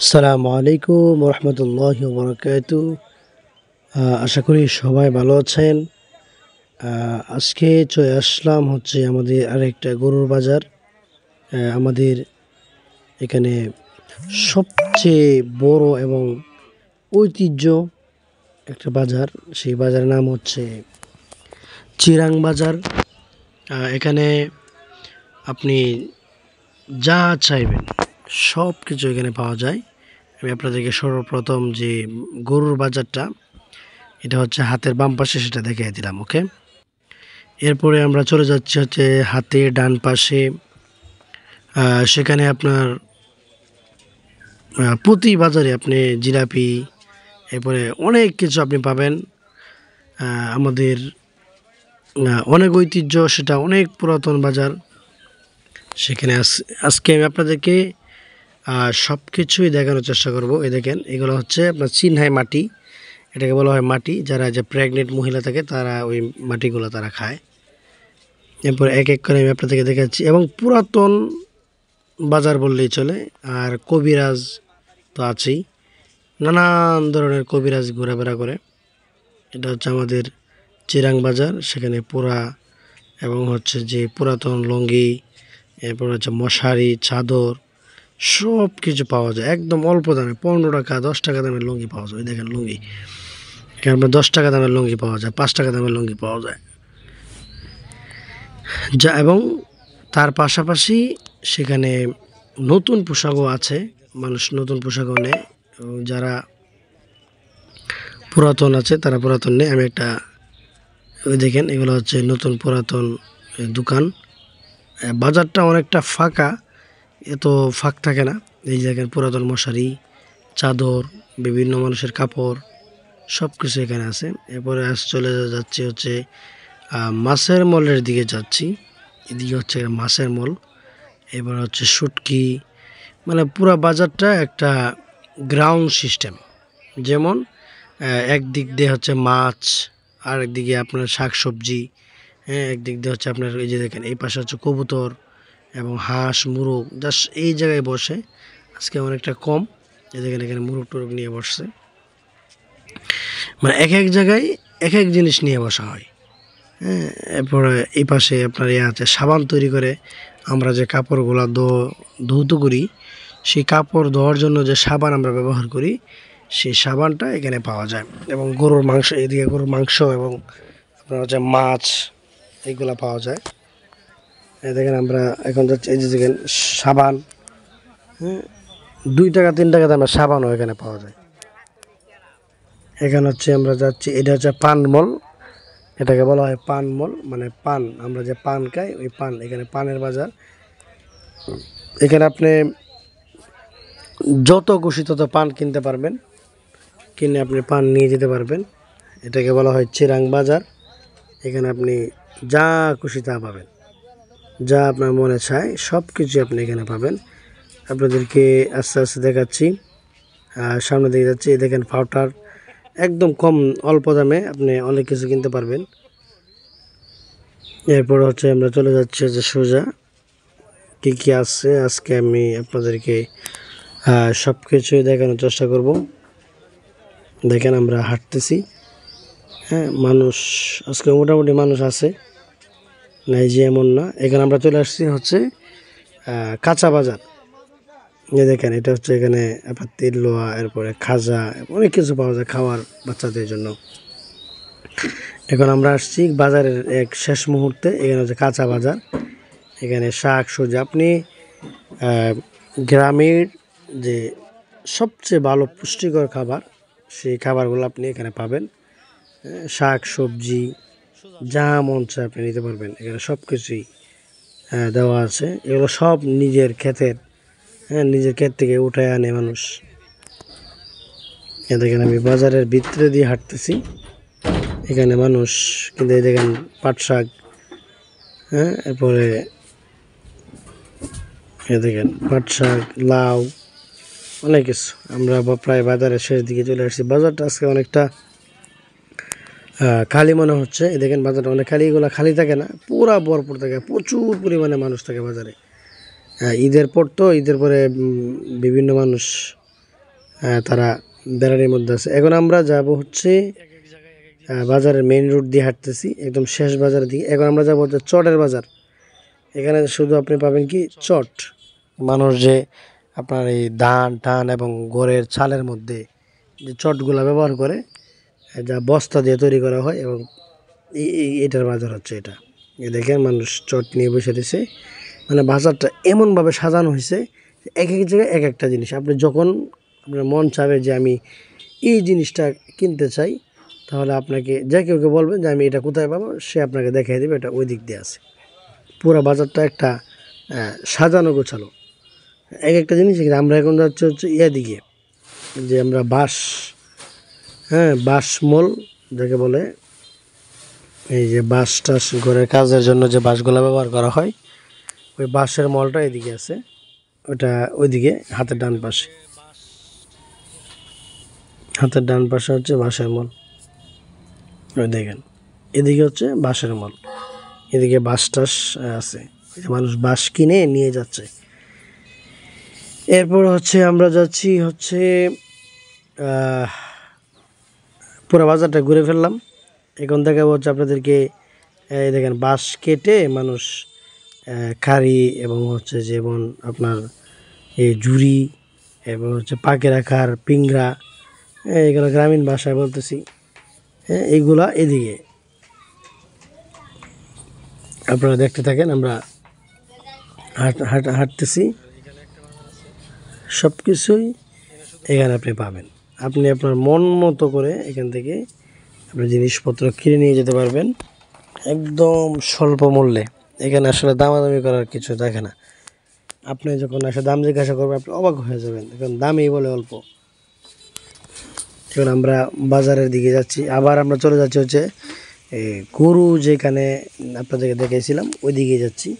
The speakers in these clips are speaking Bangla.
আসসালামু আলাইকুম রহমতুল্লাহি ওয়া বারাকাতুহু। আশা করি সবাই ভালো আছেন। আজকে চলে আসলাম হচ্ছে আমাদের আরেকটা গরুর বাজার। আমাদের এখানে সবচেয়ে বড় এবং ঐতিহ্য একটা বাজার, সেই বাজারের নাম হচ্ছে চিরাং বাজার। এখানে আপনি যা চাইবেন সব কিছু এখানে পাওয়া যায়। আমি আপনাদেরকে সর্বপ্রথম যে গরুর বাজারটা, এটা হচ্ছে হাতের বাম পাশে, সেটা দেখিয়ে দিলাম। ওকে, এরপরে আমরা চলে যাচ্ছি হচ্ছে হাতের ডান পাশে। সেখানে আপনার প্রতি বাজারে আপনি জিলাপি, এরপরে অনেক কিছু আপনি পাবেন। আমাদের অনেক ঐতিহ্য, সেটা অনেক পুরাতন বাজার। সেখানে আজকে আমি আপনাদেরকে সব কিছুই দেখানোর চেষ্টা করব। এই দেখেন, এগুলো হচ্ছে আপনার চিনহাই মাটি, এটাকে বলা হয় মাটি। যারা যে প্রেগনেন্ট মহিলা থাকে তারা ওই মাটিগুলো তারা খায়। এরপর এক এক করে আমি আপনাদেরকে দেখাচ্ছি, এবং পুরাতন বাজার বললেই চলে। আর কবিরাজ তো আছেই, নানান ধরনের কবিরাজ ঘোরাফেরা করে। এটা হচ্ছে আমাদের চিরাং বাজার। সেখানে পুরা এবং হচ্ছে যে পুরাতন লুঙ্গি, এরপর হচ্ছে মশারি, চাদর, সব কিছু পাওয়া যায় একদম অল্প দামে। 15 টাকা 10 টাকা দামের লুঙ্গি পাওয়া যায়। ওই দেখেন লুঙ্গি, এখানে 10 টাকা দামের লুঙ্গি পাওয়া যায়, 5 টাকা দামের লুঙ্গি পাওয়া যায় যা। এবং তার পাশাপাশি সেখানে নতুন পোশাকও আছে, মানুষ নতুন পোশাকও নেয়। এবং যারা পুরাতন আছে তারা পুরাতন নেয়। আমি একটা, ওই দেখেন, এগুলো হচ্ছে নতুন পুরাতন দোকান। বাজারটা অনেকটা ফাঁকা, এত ফাঁক থাকে না। এই দেখেন পুরাতন মশারি, চাদর, বিভিন্ন মানুষের কাপড়, সব কিছু এখানে আছে। এরপরে চলে যাচ্ছি হচ্ছে মাছের মলের দিকে যাচ্ছি। এদিকে হচ্ছে মাছের মল, এবার হচ্ছে শুটকি। মানে পুরো বাজারটা একটা গ্রাউন্ড সিস্টেম। যেমন একদিক দিয়ে হচ্ছে মাছ, আর একদিকে আপনার শাক সবজি, হ্যাঁ, একদিক দিয়ে হচ্ছে আপনার এই যে দেখেন এই পাশে হচ্ছে কবুতর এবং হাঁস মুরগ। জাস্ট এই জায়গায় বসে আজকে অনেকটা কম। এই দেখেন এখানে মুরগ টুরগ নিয়ে বসছে। মানে এক এক জায়গায় এক এক জিনিস নিয়ে বসা হয়। হ্যাঁ, এরপরে এই পাশে আপনার আছে সাবান তৈরি করে। আমরা যে কাপড়গুলো ধৌত করি, সেই কাপড় ধোয়ার জন্য যে সাবান আমরা ব্যবহার করি, সেই সাবানটা এখানে পাওয়া যায়। এবং গরুর মাংস, এদিকে গরুর মাংস এবং আপনার হচ্ছে মাছ, এইগুলো পাওয়া যায়। এই দেখেন আমরা এখন যাচ্ছি, এই যে দেখেন সাবান, হ্যাঁ, 2 টাকা 3 টাকা দামের সাবানও এখানে পাওয়া যায়। এখানে হচ্ছে আমরা যাচ্ছি, এটা হচ্ছে পানমল, এটাকে বলা হয় পানমল। মানে পান, আমরা যে পান খাই ওই পান, এখানে পানের বাজার। এখানে আপনি যত খুশি তত পান কিনতে পারবেন, কিনে আপনি পান নিয়ে যেতে পারবেন। এটাকে বলা হয় চিরাং বাজার। এখানে আপনি যা খুশি তা পাবেন, যা আপনার মনে চায় সব কিছু আপনি এখানে পাবেন। আপনাদেরকে আস্তে আস্তে দেখাচ্ছি, সামনে দিকে যাচ্ছি। দেখেন পাউডার, একদম কম অল্প দামে আপনি অনেক কিছু কিনতে পারবেন। এরপর হচ্ছে আমরা চলে যাচ্ছি যে সোজা কী কী আছে আজকে আমি আপনাদেরকে সব কিছুই দেখানোর চেষ্টা করব। দেখেন আমরা হাঁটতেছি, হ্যাঁ, মানুষ আজকে মোটামুটি মানুষ আছে, নাই যে এমন না। এখানে আমরা চলে আসছি হচ্ছে কাঁচা বাজার। এই দেখেন এটা হচ্ছে এখানে আপনার তেল লোয়া, এরপরে খাজা, অনেক কিছু পাওয়া যায় খাওয়ার বাচ্চাদের জন্য। এখন আমরা আসছি বাজারের এক শেষ মুহূর্তে। এখানে হচ্ছে কাঁচা বাজার। এখানে শাক সবজি, আপনি গ্রামের যে সবচেয়ে ভালো পুষ্টিকর খাবার, সেই খাবারগুলো আপনি এখানে পাবেন। শাক সবজি যা মন চায় আপনি নিতে পারবেন। এখানে সব কিছুই দেওয়া আছে। এগুলো সব নিজের ক্ষেতের, হ্যাঁ, নিজের ক্ষেত থেকে উঠে আনে মানুষ। দেখেন আমি বাজারের ভিতরে দিয়ে হাঁটতেছি, এখানে মানুষ কিন্তু এই দেখেন পাট শাক, হ্যাঁ, এরপরে এ দেখেন পাট শাক, লাউ, অনেক কিছু। আমরা প্রায় বাজারের শেষ দিকে চলে আসছি। বাজারটা আজকে অনেকটা খালি মনে হচ্ছে। এই দেখেন বাজারটা অনেক খালি, এগুলো খালি থাকে না, পুরা ভরপুর থাকে, প্রচুর পরিমাণে মানুষ থাকে বাজারে। ঈদের পর তো, ঈদের পরে বিভিন্ন মানুষ তারা বেড়ানির মধ্যে আছে। এখন আমরা যাব হচ্ছে বাজারের মেইন রোড দিয়ে হাঁটতেছি একদম শেষ বাজারের দিকে। এখন আমরা যাবো হচ্ছে চটের বাজার। এখানে শুধু আপনি পাবেন কি চট, মানুষ যে আপনার এই ধান টান এবং গড়ের ছালের মধ্যে যে চটগুলা ব্যবহার করে, যা বস্তা দিয়ে তৈরি করা হয়, এবং এটার বাজার হচ্ছে এটা। দেখেন মানুষ চট নিয়ে বসে দিছে, মানে বাজারটা এমনভাবে সাজানো হয়েছে এক এক জায়গায় এক একটা জিনিস। আপনি যখন আপনার মন চাবে যে আমি এই জিনিসটা কিনতে চাই, তাহলে আপনাকে যে কেউকে বলবেন যে আমি এটা কোথায় পাবো, সে আপনাকে দেখিয়ে দেবে এটা ওই দিক দিয়ে আছে। পুরো বাজারটা একটা সাজানো গোছালো এক একটা জিনিস। আমরা এখন যাচ্ছি হচ্ছে দিকে, যে আমরা বাঁশ মল যাকে বলে, এই যে বাঁশ টাস ঘরের কাজের জন্য যে বাঁশগুলো ব্যবহার করা হয়, ওই বাঁশের মলটা এদিকে আছে। ওটা ওইদিকে হাতের ডান পাশে হচ্ছে বাঁশের মল। ওই দেখেন এদিকে হচ্ছে বাঁশের মল, এদিকে বাঁশ টাস আছে, মানুষ বাঁশ কিনে নিয়ে যাচ্ছে। এরপর হচ্ছে আমরা যাচ্ছি হচ্ছে পুরো বাজারটা ঘুরে ফেললাম। এখন দেখাবো হচ্ছে আপনাদেরকে, এই দেখেন বাঁশ কেটে মানুষ কারি এবং হচ্ছে যেমন আপনার এই ঝুড়ি এবং হচ্ছে পাকে রাখার পিংড়া, এগুলো গ্রামীণ ভাষায় বলতেছি। এইগুলা এদিকে আপনারা দেখতে থাকেন, আমরা হাঁটতেছি। সব কিছুই এখানে আপনি পাবেন। আপনি আপনার মন মতো করে এখান থেকে আপনি জিনিসপত্র কিনে নিয়ে যেতে পারবেন একদম স্বল্প মূল্যে। এখানে আসলে দামাদামি করার কিছু দেখে না। আপনি যখন এসে দাম জিজ্ঞাসা করবেন, আপনি অবাক হয়ে যাবেন, এখন দামই বলে অল্প। এখন আমরা বাজারের দিকে যাচ্ছি, আবার আমরা চলে যাচ্ছি হচ্ছে গরু যেখানে আপনাদেরকে দেখাইছিলাম ওই দিকে যাচ্ছি,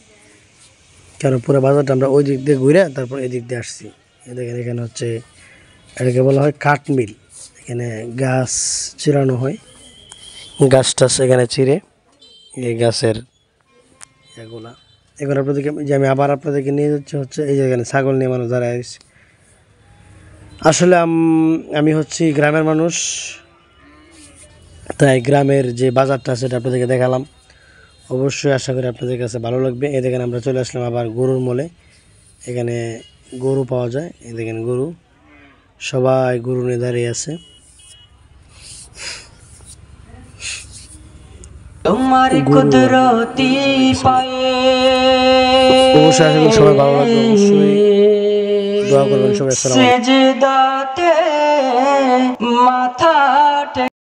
কারণ পুরো বাজারটা আমরা ওই দিক দিয়ে ঘুরে তারপর এদিক দিয়ে আসছি। দেখেন এখানে হচ্ছে এটাকে বলা হয় কাঠ মিল। এখানে গাছ চিরানো হয়, গাছ টাছ এখানে চিরে এই গাছের এগুলা। এখন আপনাদেরকে যে আমি আবার আপনাদেরকে নিয়ে যাচ্ছি হচ্ছে এই যে এখানে ছাগল নিয়ে মানুষ দাঁড়ায় আছে। আসলে আমি হচ্ছি গ্রামের মানুষ, তাই গ্রামের যে বাজারটা সেটা আপনাদেরকে দেখালাম। অবশ্যই আশা করি আপনাদের কাছে ভালো লাগবে। এই দেখেন আমরা চলে আসলাম আবার গরুর মলে। এখানে গরু পাওয়া যায়, এই দেখেন গরু, সবাই গরু নিয়ে দাঁড়িয়ে আছে। তোমার কুদরতি পায়ে অবশ্যই আশা করি সবাই ভালো লাগবে, অবশ্যই দোয়া করবেন সবাই। আসসালামু আলাইকুম। সেজদাতে মাথা